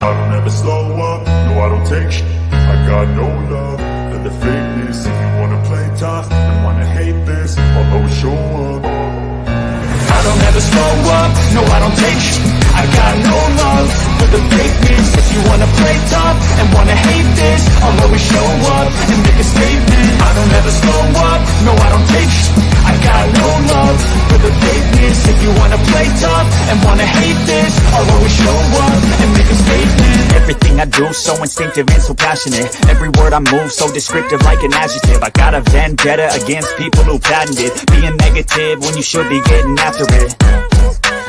I don't ever slow up, no I don't take shit. I got no love for the fakeness. If you wanna play tough and wanna hate this, I'll always show up. I don't ever slow up, no I don't take shit. I got no love for the fakeness. If you wanna play tough and wanna hate this, I'll always show up and make a statement. I don't ever slow up, no I don't take shit. I got no love for the fakeness. If you wanna play tough and wanna hate this, I'll always show up and make a statement. Everything I do so instinctive and so passionate. Every word I move so descriptive like an adjective. I got a vendetta against people who patented being negative when you should be getting after it.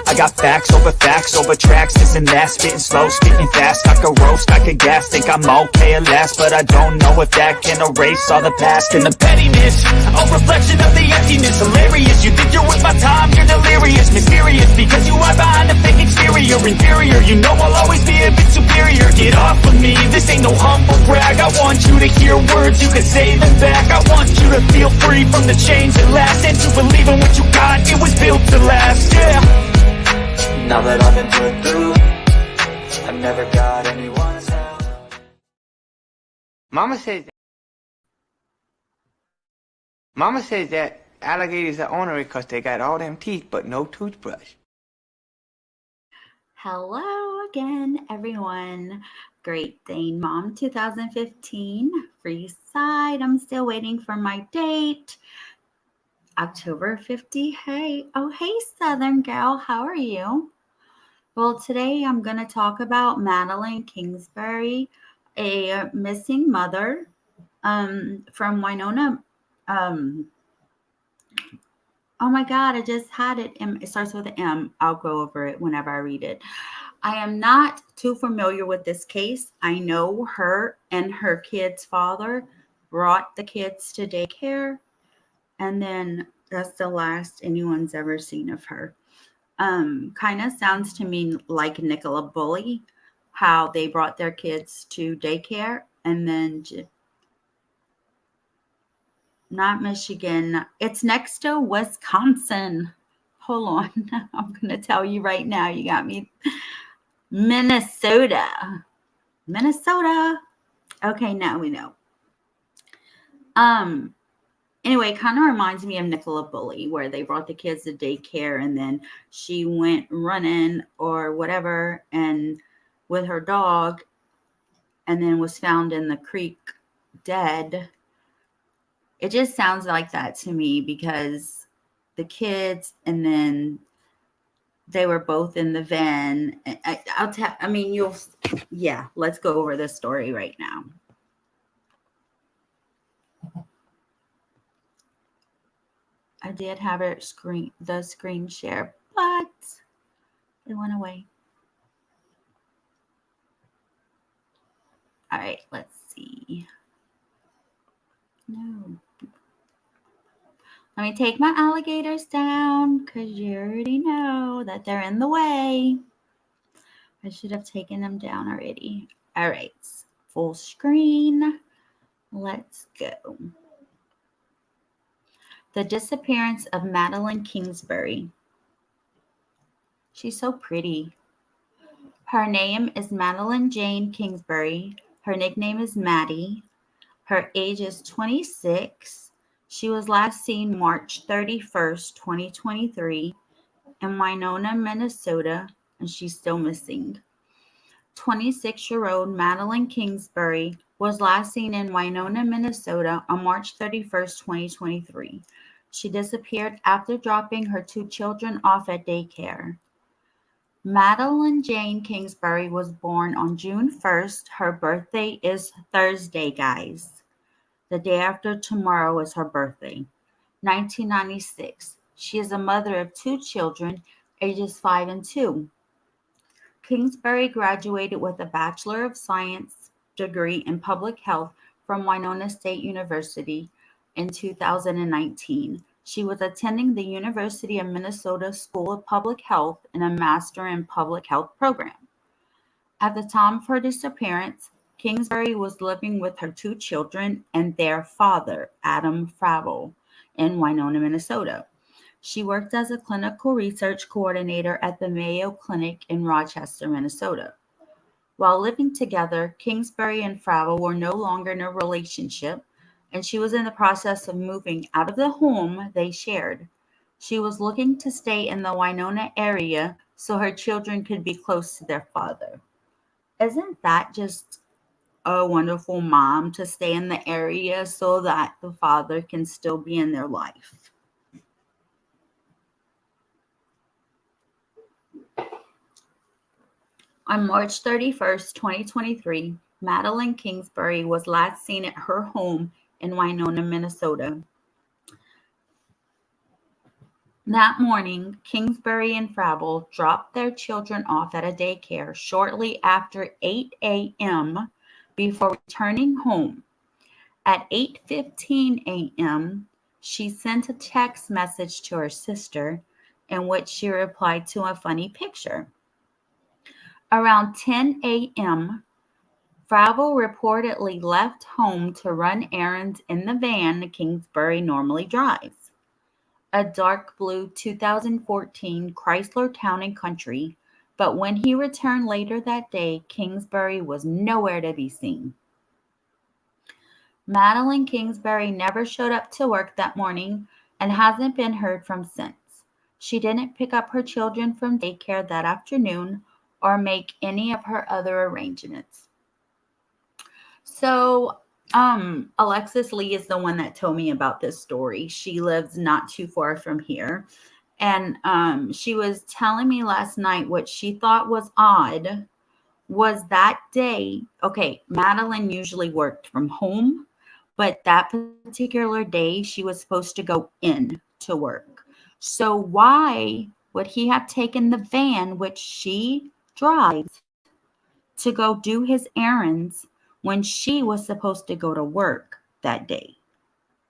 I got facts over tracks, this and that. Spitting slow, spitting fast. I could roast, I could gas. Think I'm okay at last, but I don't know if that can erase all the past. And the pettiness, a reflection of the emptiness. Hilarious, you think you're worth my time, you're delirious. Mysterious, because you are behind a fake exterior. Inferior, you know I'll always be a bit superior. Get off of me, this ain't no humble brag. I want you to hear words, you can say them back. I want you to feel free from the chains that last, and to believe in what you got, it was built to last, yeah. Now that I've been put through, I've never got anyone's help. Mama says that alligators are ornery because they got all them teeth but no toothbrush. Hello again, everyone. Great Dane Mom 2015, free side. I'm still waiting for my date. October 50. Hey, Southern gal, how are you? Well, today I'm going to talk about Madeline Kingsbury, a missing mother from Winona. Oh my God, I just had it. It starts with an M. I'll go over it whenever I read it. I am not too familiar with this case. I know her and her kid's father brought the kids to daycare, and then that's the last anyone's ever seen of her. Kind of sounds to me like Nicola Bully, how they brought their kids to daycare and then not Michigan. It's next to Wisconsin. Hold on. I'm going to tell you right now. You got me. Minnesota. Okay, now we know. Anyway, it kind of reminds me of Nicola Bully, where they brought the kids to daycare and then she went running or whatever and with her dog and then was found in the creek dead. It just sounds like that to me because the kids and then they were both in the van. Let's go over this story right now. I did have the screen share, but it went away. All right, let's see. No. Let me take my alligators down because you already know that they're in the way. I should have taken them down already. All right, full screen. Let's go. The disappearance of Madeline Kingsbury. She's so pretty. Her name is Madeline Jane Kingsbury. Her nickname is Maddie. Her age is 26. She was last seen March 31st, 2023 in Winona, Minnesota, and she's still missing. 26-year-old Madeline Kingsbury was last seen in Winona, Minnesota on March 31st, 2023. She disappeared after dropping her 2 children off at daycare. Madeline Jane Kingsbury was born on June 1st. Her birthday is Thursday, guys. The day after tomorrow is her birthday. 1996. She is a mother of 2 children, ages 5 and 2. Kingsbury graduated with a Bachelor of Science degree in Public Health from Winona State University in 2019. She was attending the University of Minnesota School of Public Health in a Master in Public Health program. At the time of her disappearance, Kingsbury was living with her 2 children and their father, Adam Fravel, in Winona, Minnesota. She worked as a clinical research coordinator at the Mayo Clinic in Rochester, Minnesota. While living together, Kingsbury and Fravel were no longer in a relationship, and she was in the process of moving out of the home they shared. She was looking to stay in the Winona area so her children could be close to their father. Isn't that just a wonderful mom to stay in the area so that the father can still be in their life? On March 31st, 2023, Madeline Kingsbury was last seen at her home in Winona, Minnesota. That morning, Kingsbury and Fravel dropped their children off at a daycare shortly after 8 a.m. before returning home. At 8:15 a.m., she sent a text message to her sister in which she replied to a funny picture. Around 10 a.m., Fravel reportedly left home to run errands in the van Kingsbury normally drives, a dark blue 2014 Chrysler Town & Country, but when he returned later that day, Kingsbury was nowhere to be seen. Madeline Kingsbury never showed up to work that morning and hasn't been heard from since. She didn't pick up her children from daycare that afternoon or make any of her other arrangements. So, Alexis Lee is the one that told me about this story. She lives not too far from here. And she was telling me last night what she thought was odd was that day. Okay, Madeline usually worked from home, but that particular day she was supposed to go in to work. So why would he have taken the van, which she drives, to go do his errands when she was supposed to go to work that day?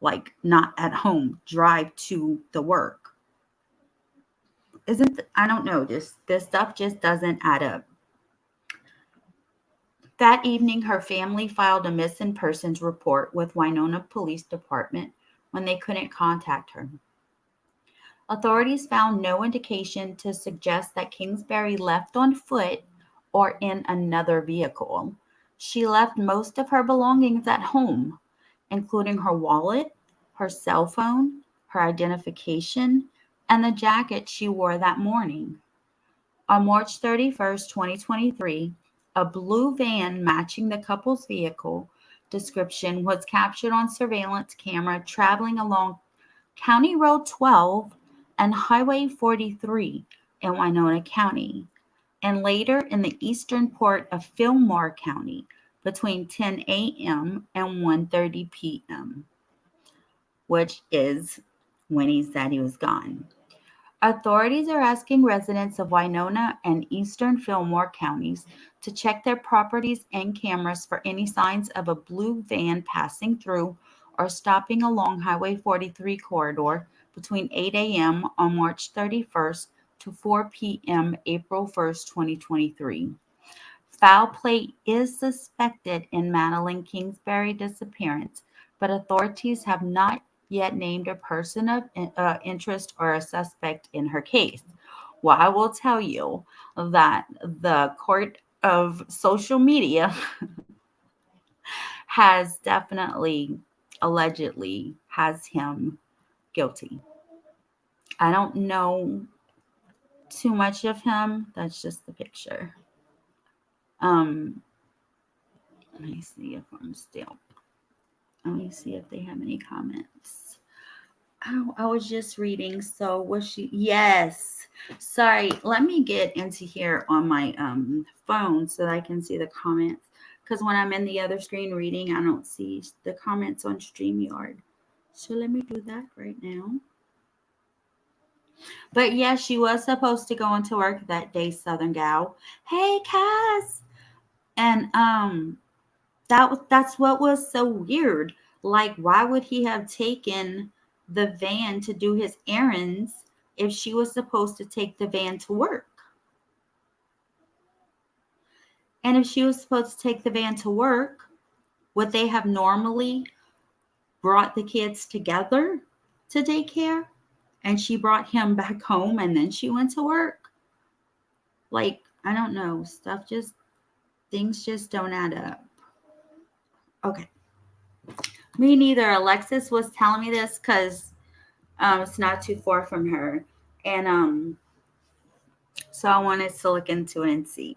Like, not at home, drive to the work. I don't know, this stuff just doesn't add up. That evening, her family filed a missing persons report with Winona Police Department when they couldn't contact her. Authorities found no indication to suggest that Kingsbury left on foot or in another vehicle. She left most of her belongings at home, including her wallet, her cell phone, her identification, and the jacket she wore that morning. On March 31st, 2023, a blue van matching the couple's vehicle description was captured on surveillance camera traveling along County Road 12 and Highway 43 in Winona County, and later in the eastern part of Fillmore County between 10 a.m. and 1:30 p.m., which is when he said he was gone. Authorities are asking residents of Winona and eastern Fillmore counties to check their properties and cameras for any signs of a blue van passing through or stopping along Highway 43 corridor between 8 a.m. on March 31st to 4 p.m. April 1st, 2023. Foul play is suspected in Madeline Kingsbury's disappearance, but authorities have not yet named a person of interest or a suspect in her case. Well, I will tell you that the court of social media has definitely, allegedly, has him guilty. I don't know too much of him. That's just the picture. Let me see if I'm still. Let me see if they have any comments. Oh, I was just reading. So was she? Yes. Sorry. Let me get into here on my phone so that I can see the comments. Because when I'm in the other screen reading, I don't see the comments on StreamYard. So let me do that right now. But yeah, she was supposed to go into work that day, Southern Gal. Hey, Cass. And that's what was so weird. Like, why would he have taken the van to do his errands if she was supposed to take the van to work? And if she was supposed to take the van to work, would they have normally brought the kids together to daycare? And she brought him back home and then she went to work? Like, I don't know. Stuff just Things just don't add up. Okay. Me neither. Alexis was telling me this because it's not too far from her. And so I wanted to look into it and see.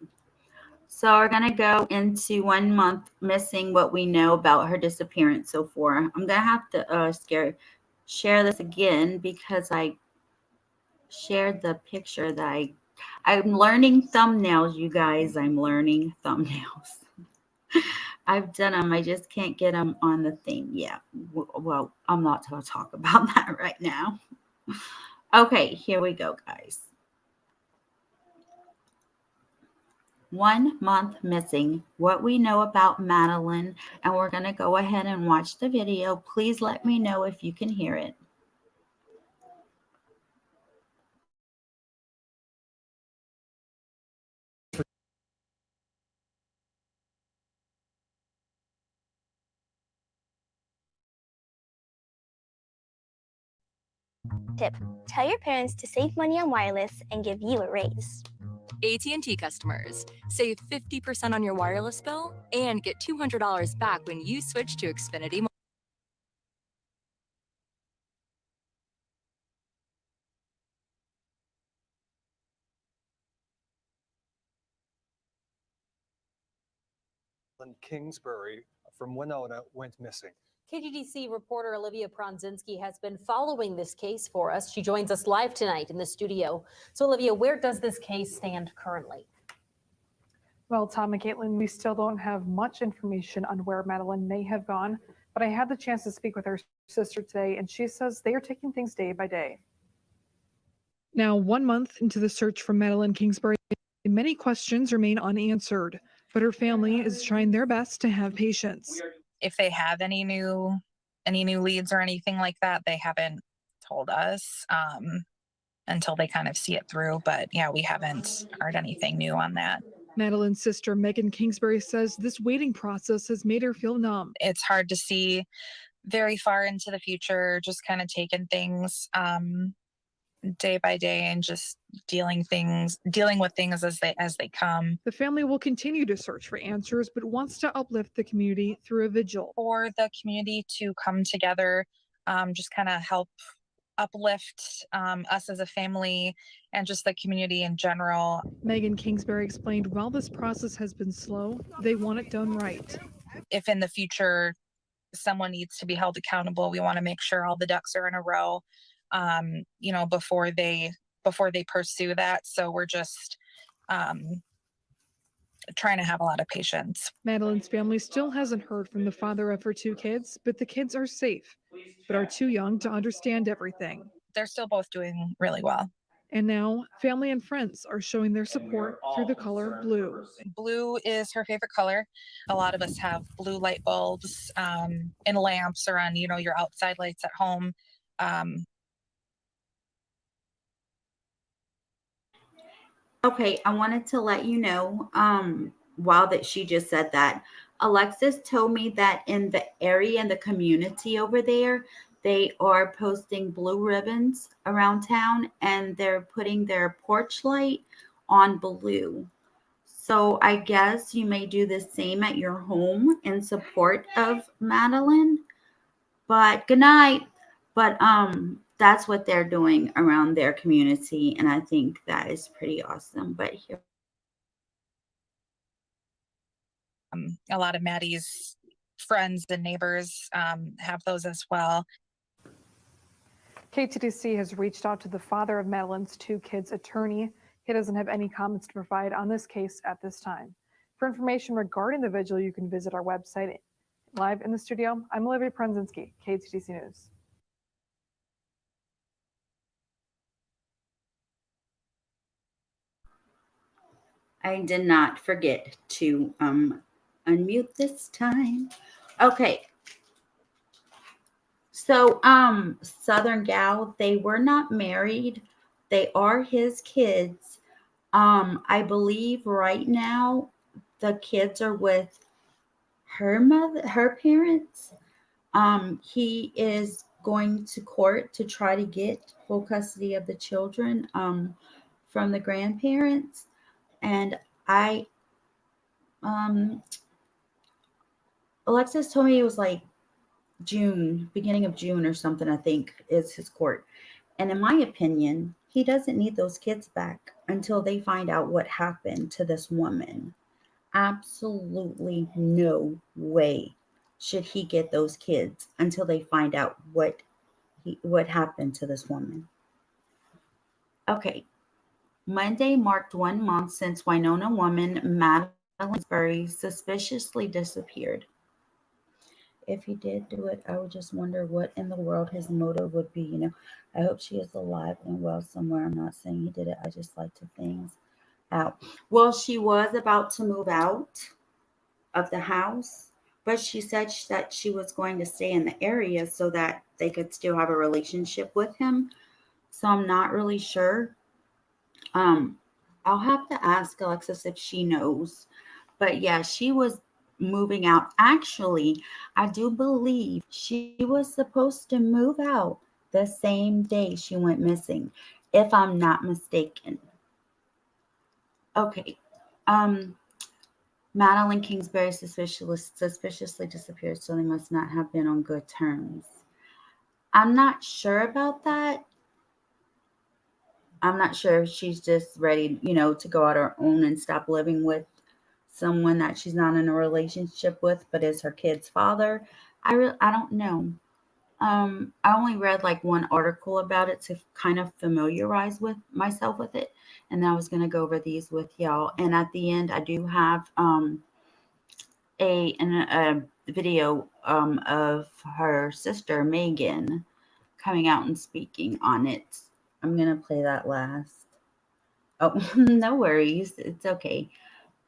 So we're going to go into 1 month missing, what we know about her disappearance so far. I'm going to have to share this again because I shared the picture that I'm learning thumbnails, you guys. I'm learning thumbnails. I've done them. I just can't get them on the thing yet. Well, I'm not going to talk about that right now. Okay, here we go, guys. 1 month missing, what we know about Madeline, and we're going to go ahead and watch the video. Please let me know if you can hear it. Tip: tell your parents to save money on wireless and give you a raise. AT&T customers save 50% on your wireless bill and get $200 back when you switch to Xfinity. Kingsbury from Winona went missing. KGDC reporter Olivia Pronzinski has been following this case for us. She joins us live tonight in the studio. So, Olivia, where does this case stand currently? Well, Tom and Caitlin, we still don't have much information on where Madeline may have gone, but I had the chance to speak with her sister today, and she says they are taking things day by day. Now, 1 month into the search for Madeline Kingsbury, many questions remain unanswered, but her family is trying their best to have patience. If they have any new leads or anything like that, they haven't told us until they kind of see it through. But yeah, we haven't heard anything new on that. Madeline's sister, Megan Kingsbury, says this waiting process has made her feel numb. It's hard to see very far into the future, just kind of taking things day by day and just dealing with things as they come. The family will continue to search for answers, but wants to uplift the community through a vigil. For the community to come together, just kind of help uplift us as a family and just the community in general. Megan Kingsbury explained while this process has been slow, they want it done right. If in the future someone needs to be held accountable, we want to make sure all the ducks are in a row, before they pursue that. So we're just trying to have a lot of patience. Madeline's family still hasn't heard from the father of her 2 kids, but the kids are safe, but are too young to understand everything. They're still both doing really well. And now, family and friends are showing their support through the color blue. Blue is her favorite color. A lot of us have blue light bulbs in lamps or on, your outside lights at home. Okay, I wanted to let you know, while that she just said that, Alexis told me that in the area, in the community over there, they are posting blue ribbons around town and they're putting their porch light on blue. So I guess you may do the same at your home in support of Madeline. But good night. But that's what they're doing around their community, and I think that is pretty awesome. But here, a lot of Maddie's friends and neighbors have those as well. KTDC has reached out to the father of Madeline's 2 kids' attorney. He doesn't have any comments to provide on this case at this time. For information regarding the vigil, you can visit our website. Live in the studio, I'm Olivia Pronzinski, KTDC News. I did not forget to unmute this time. Okay. So Southern Gal, they were not married. They are his kids. I believe right now the kids are with her parents. He is going to court to try to get full custody of the children from the grandparents. And I Um, Alexis told me it was like June, beginning of June or something, I think, is his court. And in my opinion, he doesn't need those kids back until they find out what happened to this woman. Absolutely no way should he get those kids until they find out what happened to this woman. Okay, Monday marked 1 month since Winona woman Madeline Kingsbury suspiciously disappeared. If he did do it, I would just wonder what in the world his motive would be. I hope she is alive and well somewhere. I'm not saying he did it. I just like to things out. Well, she was about to move out of the house, but she said that she was going to stay in the area so that they could still have a relationship with him. So I'm not really sure. Um, I'll have to ask Alexis if she knows. But yeah, she was moving out. Actually, I do believe she was supposed to move out the same day she went missing, if I'm not mistaken. Okay. Um, Madeline Kingsbury suspiciously disappeared, so they must not have been on good terms. I'm not sure about that. I'm not sure if she's just ready, to go out her own and stop living with someone that she's not in a relationship with, but is her kid's father. I don't know. I only read like one article about it to kind of familiarize with myself with it, and then I was gonna go over these with y'all. And at the end, I do have a video of her sister Megan coming out and speaking on it. I'm gonna play that last. Oh, no worries. It's okay.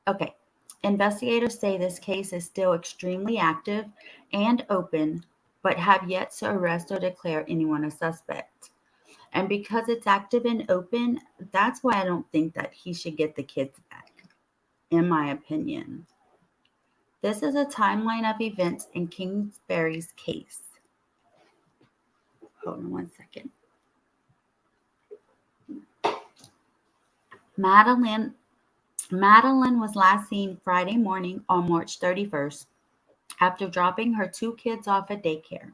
Okay. Investigators say this case is still extremely active and open, but have yet to arrest or declare anyone a suspect. And because it's active and open, that's why I don't think that he should get the kids back, in my opinion. This is a timeline of events in Kingsbury's case. Hold on one second. Madeline was last seen Friday morning on March 31st after dropping her two kids off at daycare.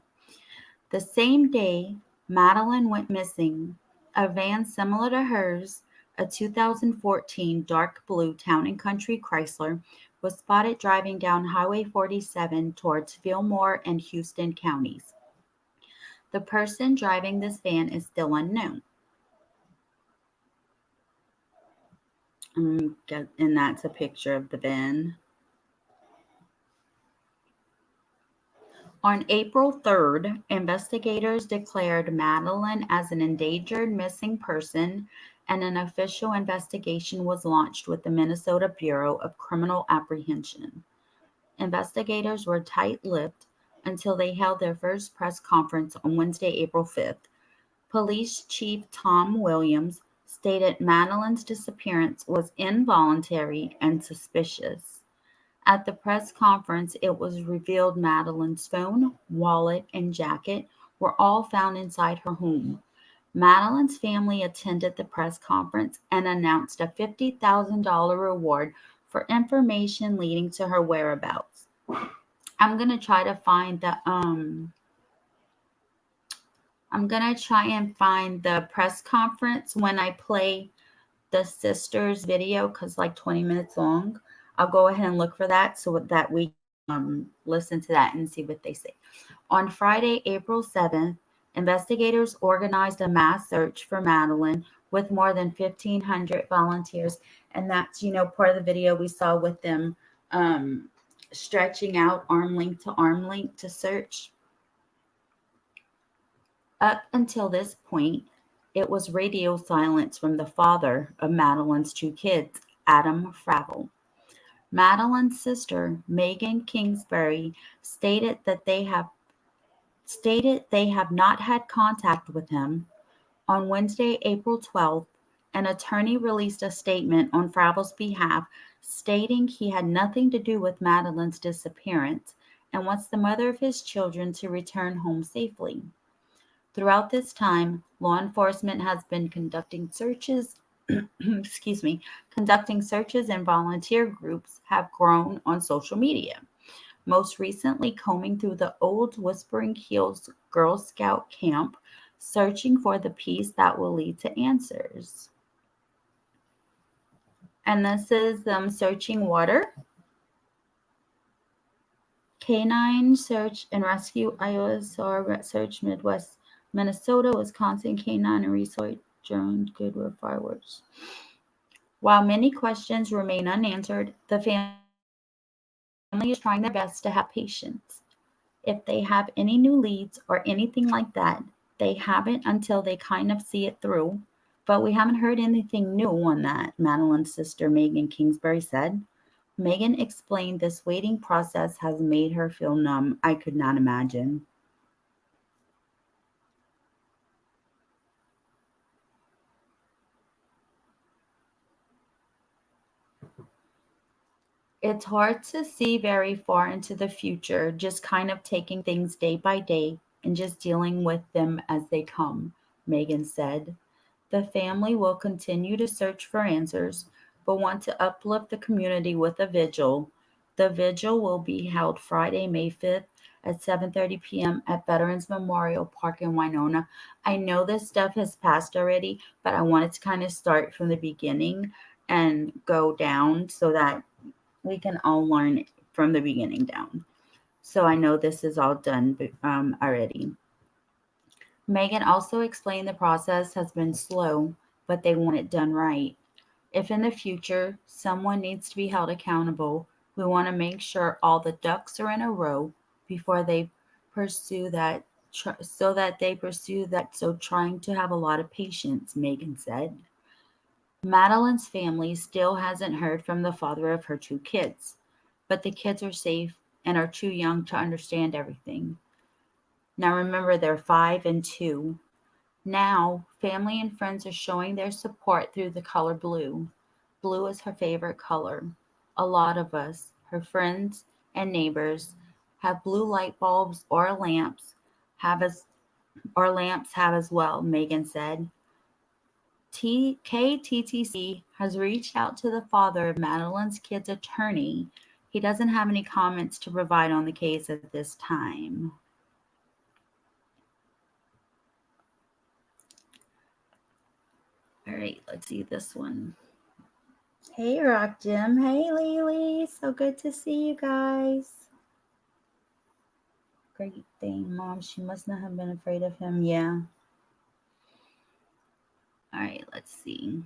The same day Madeline went missing, a van similar to hers, a 2014 dark blue Town and Country Chrysler, was spotted driving down Highway 47 towards Fillmore and Houston counties. The person driving this van is still unknown. And that's a picture of the van. On April 3rd, investigators declared Madeline as an endangered missing person, and an official investigation was launched with the Minnesota Bureau of Criminal Apprehension. Investigators were tight-lipped until they held their first press conference on Wednesday, April 5th. Police Chief Tom Williams stated Madeline's disappearance was involuntary and suspicious. At the press conference, it was revealed Madeline's phone, wallet, and jacket were all found inside her home. Madeline's family attended the press conference and announced a $50,000 reward for information leading to her whereabouts. I'm gonna try to find the I'm gonna try and find the press conference when I play the sisters video, because like 20 minutes long. I'll go ahead and look for that so that we listen to that and see what they say. On Friday, April 7th, investigators organized a mass search for Madeline with more than 1,500 volunteers. And that's, part of the video we saw with them stretching out arm length to search. Up until this point, it was radio silence from the father of Madeline's two kids, Adam Fravel. Madeline's sister, Megan Kingsbury, stated they have not had contact with him. On Wednesday, April 12th, an attorney released a statement on Fravel's behalf stating he had nothing to do with Madeline's disappearance and wants the mother of his children to return home safely. Throughout this time, law enforcement has been conducting searches excuse me, conducting searches and volunteer groups have grown on social media. Most recently, combing through the old Whispering Hills Girl Scout camp, searching for the piece that will lead to answers. And this is them searching water. Canine Search and Rescue Iowa, SAR Search Midwest, Minnesota, Wisconsin, Canine and Research Journal Goodwood Fireworks. While many questions remain unanswered, the family is trying their best to have patience. If they have any new leads or anything like that, they haven't until they kind of see it through. But we haven't heard anything new on that, Madeline's sister Megan Kingsbury said. Megan explained this waiting process has made her feel numb. I could not imagine. It's hard to see very far into the future, just kind of taking things day by day and just dealing with them as they come, Megan said. The family will continue to search for answers, but want to uplift the community with a vigil. The vigil will be held Friday, May 5th at 7:30 p.m. at Veterans Memorial Park in Winona. I know this stuff has passed already, but I wanted to kind of start from the beginning and go down so that we can all learn from the beginning down. So I know this is all done already. Megan also explained the process has been slow, but they want it done right. If in the future someone needs to be held accountable, we want to make sure all the ducks are in a row before they pursue that, so that they pursue that. So trying to have a lot of patience, Megan said. Madeline's family still hasn't heard from the father of her two kids, but the kids are safe and are too young to understand everything. Now remember, they're 5 and 2. Now, family and friends are showing their support through the color blue. Blue is her favorite color. A lot of us, her friends and neighbors, have blue light bulbs or lamps have as well, Megan said. KTTC has reached out to the father of Madeline's kid's attorney. He doesn't have any comments to provide on the case at this time. All right, let's see this one. Hey, Rock Jim. Hey, Lily. So good to see you guys. Great thing, Mom. She must not have been afraid of him. Yeah. All right, let's see.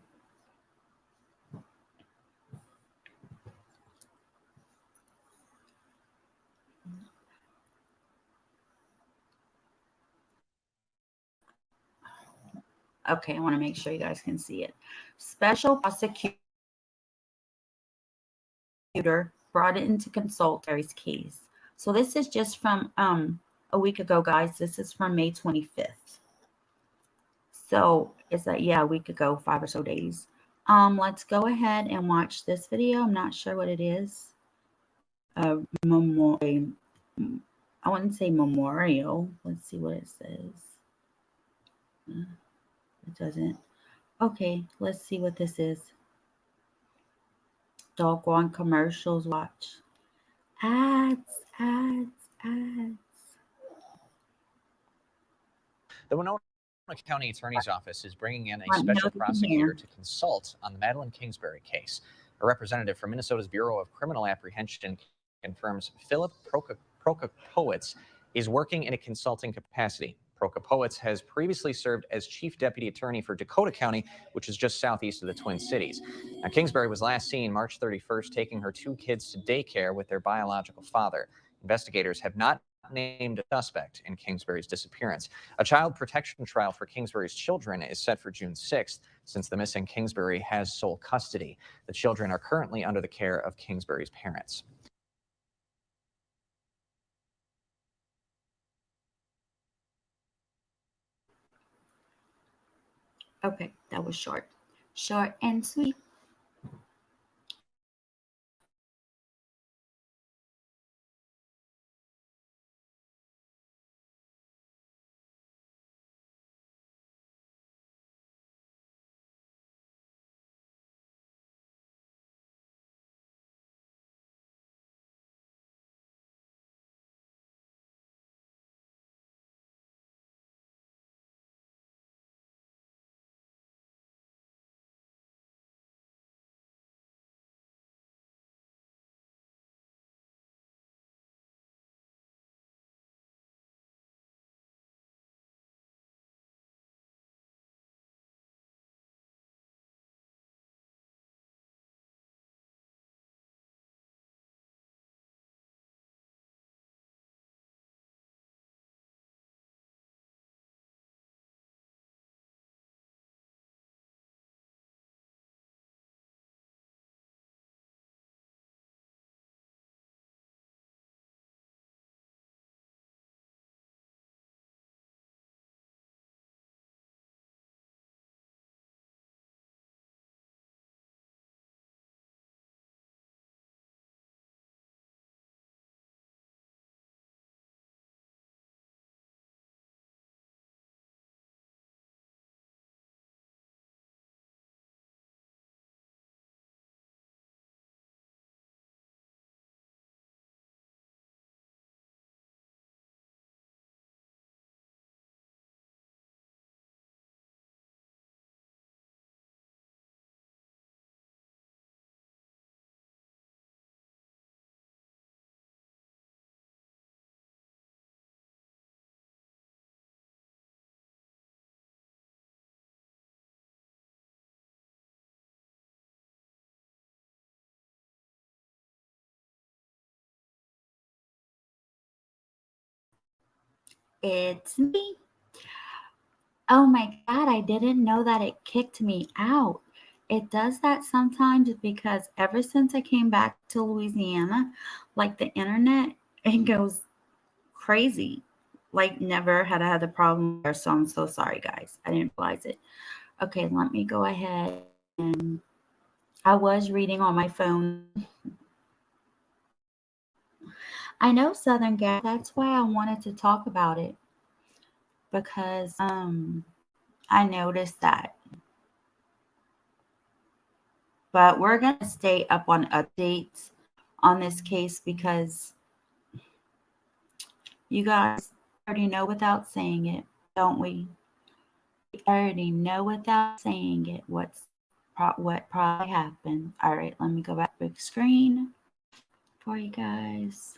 Okay, I want to make sure you guys can see it. Special prosecutor brought it in to consult Terry's case. So this is just from a week ago, guys. This is from May 25th. So it's a week ago, 5 or so days. Let's go ahead and watch this video. I'm not sure what it is. I wouldn't say memorial. Let's see what it says. It doesn't. Okay, let's see what this is. Doggone commercials, watch. Ads. The Winona County Attorney's Office is bringing in a special prosecutor to consult on the Madeline Kingsbury case. A representative from Minnesota's Bureau of Criminal Apprehension confirms Philip Prokopowicz is working in a consulting capacity. Prokopowicz has previously served as chief deputy attorney for Dakota County, which is just southeast of the Twin Cities. Now, Kingsbury was last seen March 31st taking her two kids to daycare with their biological father. Investigators have not named a suspect in Kingsbury's disappearance. A child protection trial for Kingsbury's children is set for June 6th, since the missing Kingsbury has sole custody. The children are currently under the care of Kingsbury's parents. Okay, that was short and sweet. It's me. Oh my God, I didn't know that it kicked me out. It does that sometimes because ever since I came back to Louisiana, like the internet, it goes crazy. Like never had I had a problem there, so I'm so sorry, guys. I didn't realize it. Okay, let me go ahead and I was reading on my phone. I know Southern Gal. That's why I wanted to talk about it because I noticed that. But we're gonna stay up on updates on this case because you guys already know without saying it, don't we? We already know without saying it what probably happened. All right, let me go back to big screen for you guys.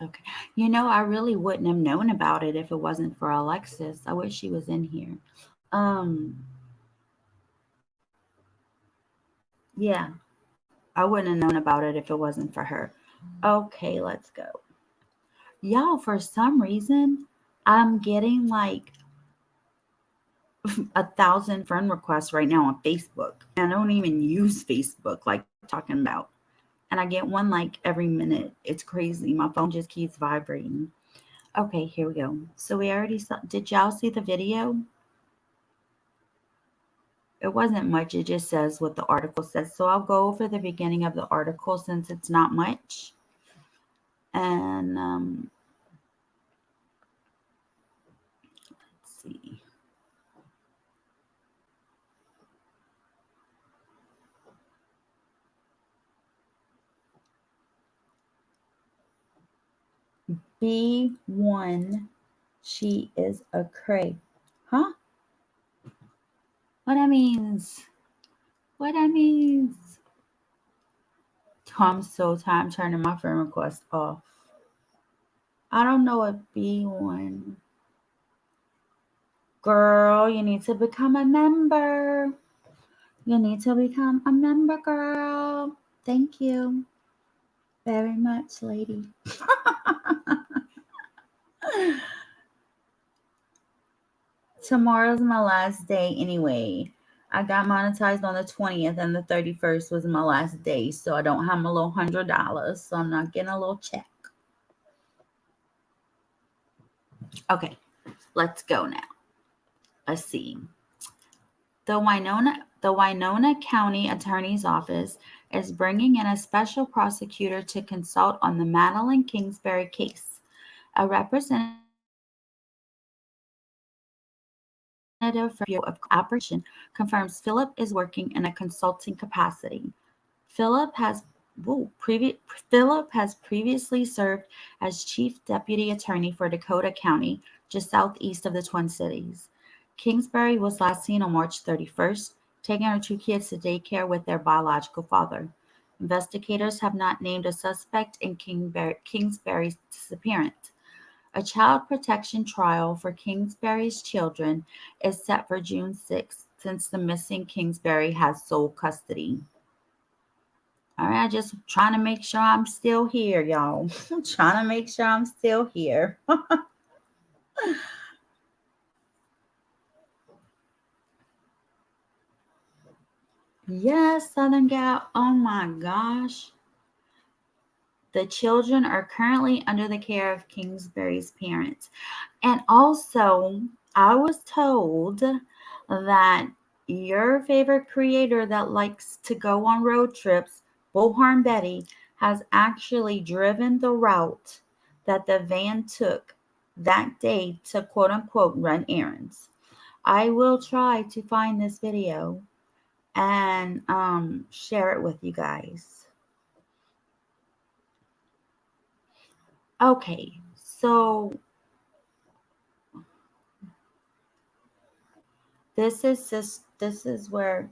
Okay. You know, I really wouldn't have known about it if it wasn't for Alexis. I wish she was in here. Yeah, I wouldn't have known about it if it wasn't for her. Okay, let's go. Y'all, for some reason, I'm getting like 1,000 friend requests right now on Facebook. And I don't even use Facebook like talking about. And I get one like every minute. It's crazy. My phone just keeps vibrating. Okay, here we go. So we already saw, did y'all see the video? It wasn't much. It just says what the article says. So I'll go over the beginning of the article since it's not much. And let's see. B1, she is a cray. Huh? What that means? What that means? I'm so tired. I'm turning my friend request off. I don't know what B1. Girl, you need to become a member. You need to become a member, girl. Thank you very much, lady. Tomorrow's my last day anyway. I got monetized on the 20th and the 31st was my last day. So I don't have my little $100. So I'm not getting a little check. Okay, let's go now. Let's see. The Winona County Attorney's Office is bringing in a special prosecutor to consult on the Madeline Kingsbury case. A representative from Bureau of Operation confirms Philip is working in a consulting capacity. Philip has previously served as Chief Deputy Attorney for Dakota County, just southeast of the Twin Cities. Kingsbury was last seen on March 31st, taking her two kids to daycare with their biological father. Investigators have not named a suspect in Kingsbury's disappearance. A child protection trial for Kingsbury's children is set for June 6th, since the missing Kingsbury has sole custody. All right, just trying to make sure I'm still here, y'all. Trying to make sure I'm still here. Yes, Southern Gal. Oh my gosh. The children are currently under the care of Kingsbury's parents. And also, I was told that your favorite creator that likes to go on road trips, Bullhorn Betty, has actually driven the route that the van took that day to quote unquote run errands. I will try to find this video and share it with you guys. Okay, so this is where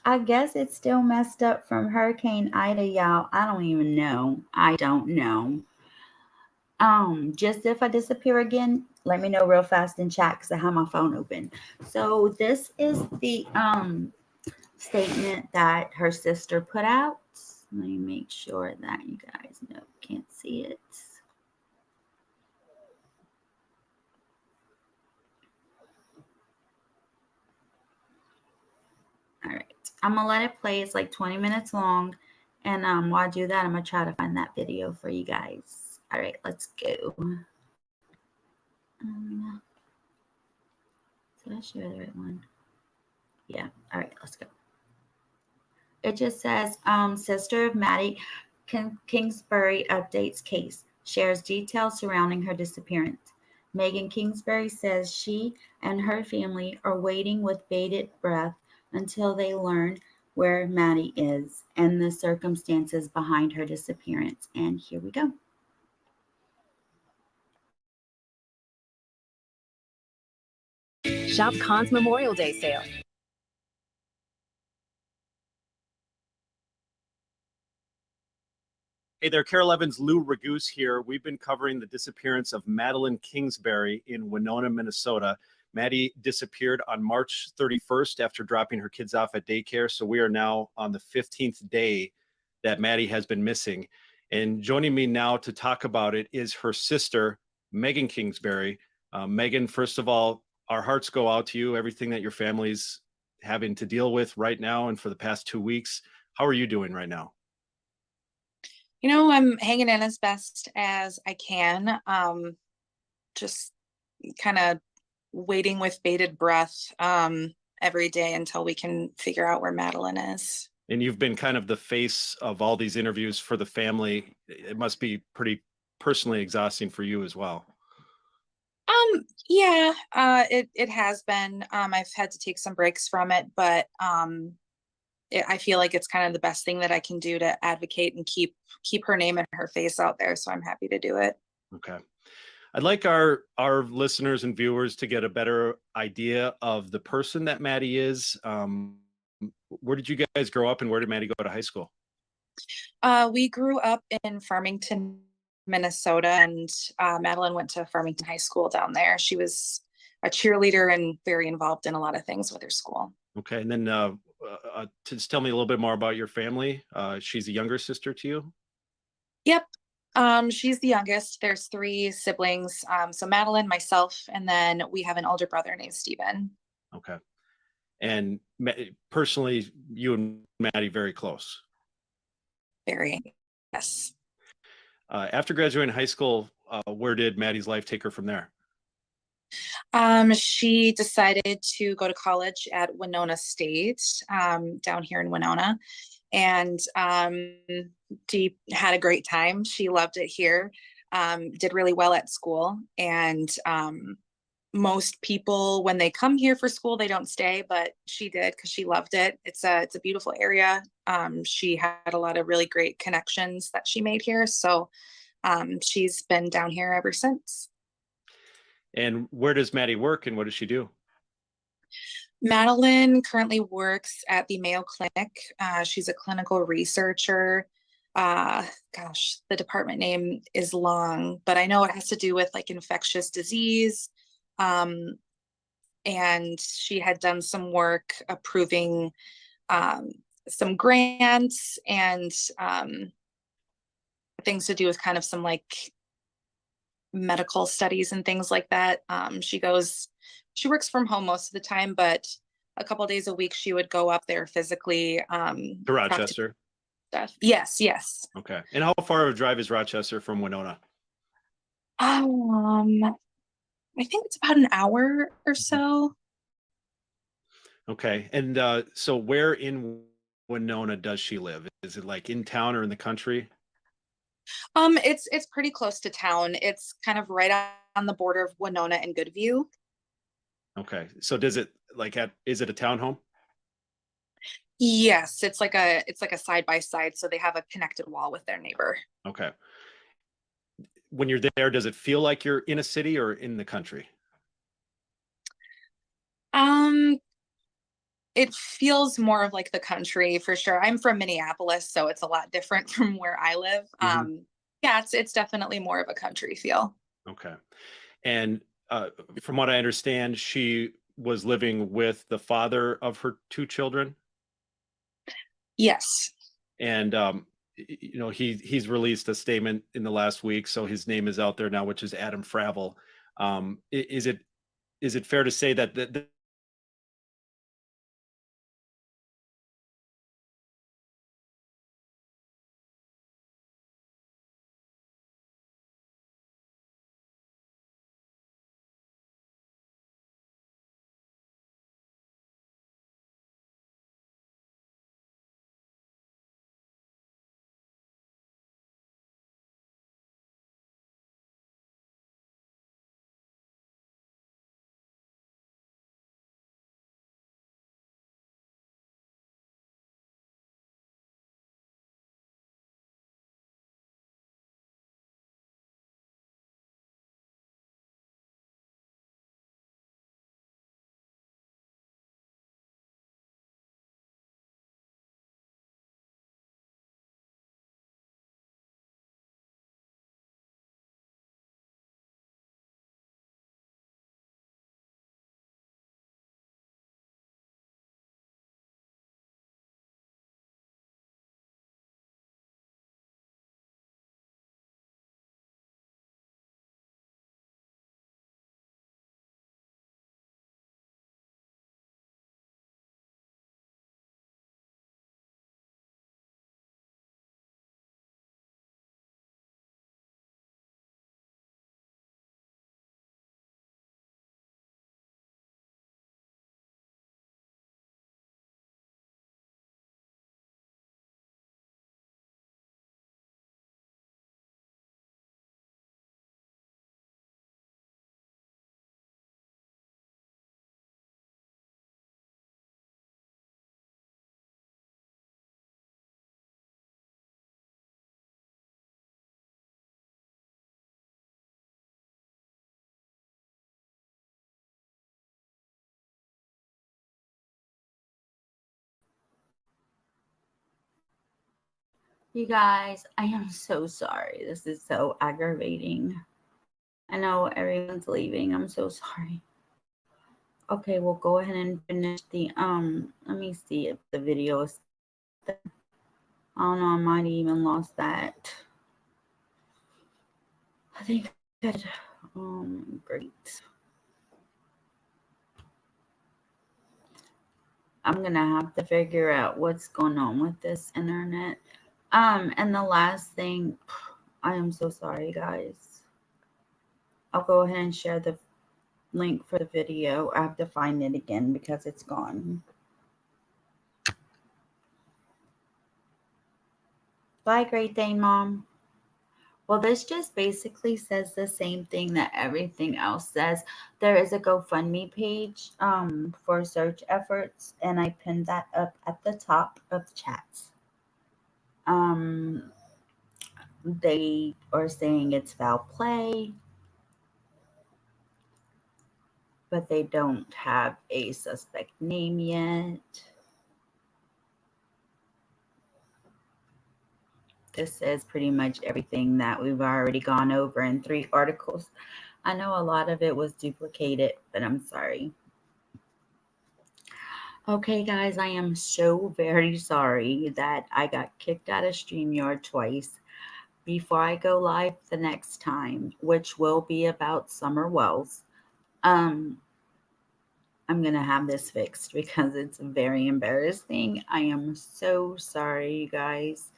I guess it's still messed up from Hurricane Ida, y'all. I don't even know. I don't know. Just if I disappear again, let me know real fast in chat because I have my phone open. So this is the statement that her sister put out. Let me make sure that you guys know can't see it. All right, I'm gonna let it play. It's like 20 minutes long, and while I do that, I'm gonna try to find that video for you guys. All right, let's go. Did I share the right one? Yeah. All right, let's go. It just says, sister of Maddie Kingsbury updates case, shares details surrounding her disappearance. Megan Kingsbury says she and her family are waiting with bated breath until they learn where Maddie is and the circumstances behind her disappearance. And here we go. Shop Conn's Memorial Day sale. Hey there, Carol Evans, Lou Ragoose here. We've been covering the disappearance of Madeline Kingsbury in Winona, Minnesota. Maddie disappeared on March 31st after dropping her kids off at daycare. So we are now on the 15th day that Maddie has been missing. And joining me now to talk about it is her sister, Megan Kingsbury. Megan, first of all, our hearts go out to you, everything that your family's having to deal with right now and for the past 2 weeks. How are you doing right now? You know, I'm hanging in as best as I can. Just kind of waiting with bated breath every day until we can figure out where Madeline is. And you've been kind of the face of all these interviews for the family. It must be pretty personally exhausting for you as well. Yeah, it has been. I've had to take some breaks from it, but I feel like it's kind of the best thing that I can do to advocate and keep her name and her face out there. So I'm happy to do it. Okay. I'd like our listeners and viewers to get a better idea of the person that Maddie is. Where did you guys grow up and where did Maddie go to high school? We grew up in Farmington, Minnesota, and Madeline went to Farmington High School down there. She was a cheerleader and very involved in a lot of things with her school. Okay. And then just tell me a little bit more about your family. She's a younger sister to you? Yep. She's the youngest. There's 3 siblings. So Madeline, myself, and then we have an older brother named Steven. Okay. And personally, you and Maddie very close? Very, yes. After graduating high school, where did Maddie's life take her from there? She decided to go to college at Winona State, down here in Winona, and she had a great time. She loved it here, did really well at school, and most people, when they come here for school, they don't stay, but she did because she loved it. It's a beautiful area. She had a lot of really great connections that she made here, so she's been down here ever since. And where does Maddie work and what does she do? Madeline currently works at the Mayo Clinic. She's a clinical researcher. Gosh, the department name is long, but I know it has to do with like infectious disease. And she had done some work approving some grants and things to do with kind of some like medical studies and things like that. She works from home most of the time, but a couple of days a week she would go up there physically. To Rochester? Stuff. Yes. Okay. And how far of a drive is Rochester from Winona? I think it's about an hour or so. Okay. And so where in Winona does she live? Is it like in town or in the country? It's pretty close to town. It's kind of right on the border of Winona and Goodview. Okay. So does it is it a townhome? Yes, it's like a side by side, so they have a connected wall with their neighbor. Okay. When you're there, does it feel like you're in a city or in the country? It feels more of like the country for sure. I'm from Minneapolis, so it's a lot different from where I live. Mm-hmm. Yeah, it's definitely more of a country feel. Okay. And from what I understand, she was living with the father of her 2 children? Yes. And he's released a statement in the last week, so his name is out there now, which is Adam Fravel. Is it fair to say that You guys, I am so sorry. This is so aggravating. I know everyone's leaving. I'm so sorry. Okay, we'll go ahead and finish the let me see if the video is there. I don't know, I might even lost that. I think I did. Great. I'm gonna have to figure out what's going on with this internet. And the last thing, I am so sorry, guys. I'll go ahead and share the link for the video. I have to find it again because it's gone. Bye, Great Dane Mom. Well, this just basically says the same thing that everything else says. There is a GoFundMe page for search efforts, and I pinned that up at the top of the chats. They are saying it's foul play, but they don't have a suspect name yet. This says pretty much everything that we've already gone over in 3 articles. I know a lot of it was duplicated, but I'm sorry. Okay, guys, I am so very sorry that I got kicked out of StreamYard twice. Before I go live the next time, which will be about Summer Wells, I'm going to have this fixed because it's very embarrassing. I am so sorry, you guys.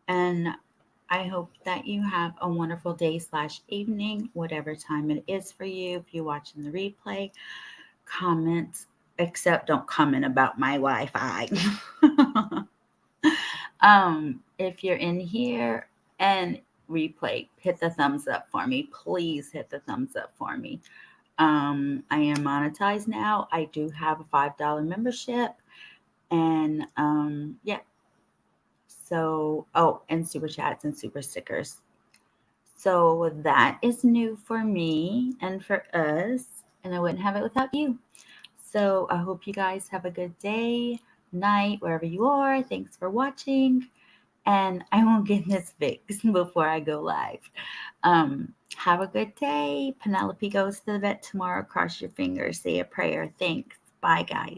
And I hope that you have a wonderful day / evening, whatever time it is for you. If you're watching the replay, comment, except don't comment about my Wi-Fi. If you're in here and replay, hit the thumbs up for me. Please hit the thumbs up for me. I am monetized now. I do have a $5 membership. And yeah. So, and super chats and super stickers. So that is new for me and for us. And I wouldn't have it without you. So I hope you guys have a good day, night, wherever you are. Thanks for watching. And I won't get this fixed before I go live. Have a good day. Penelope goes to the vet tomorrow. Cross your fingers. Say a prayer. Thanks. Bye, guys.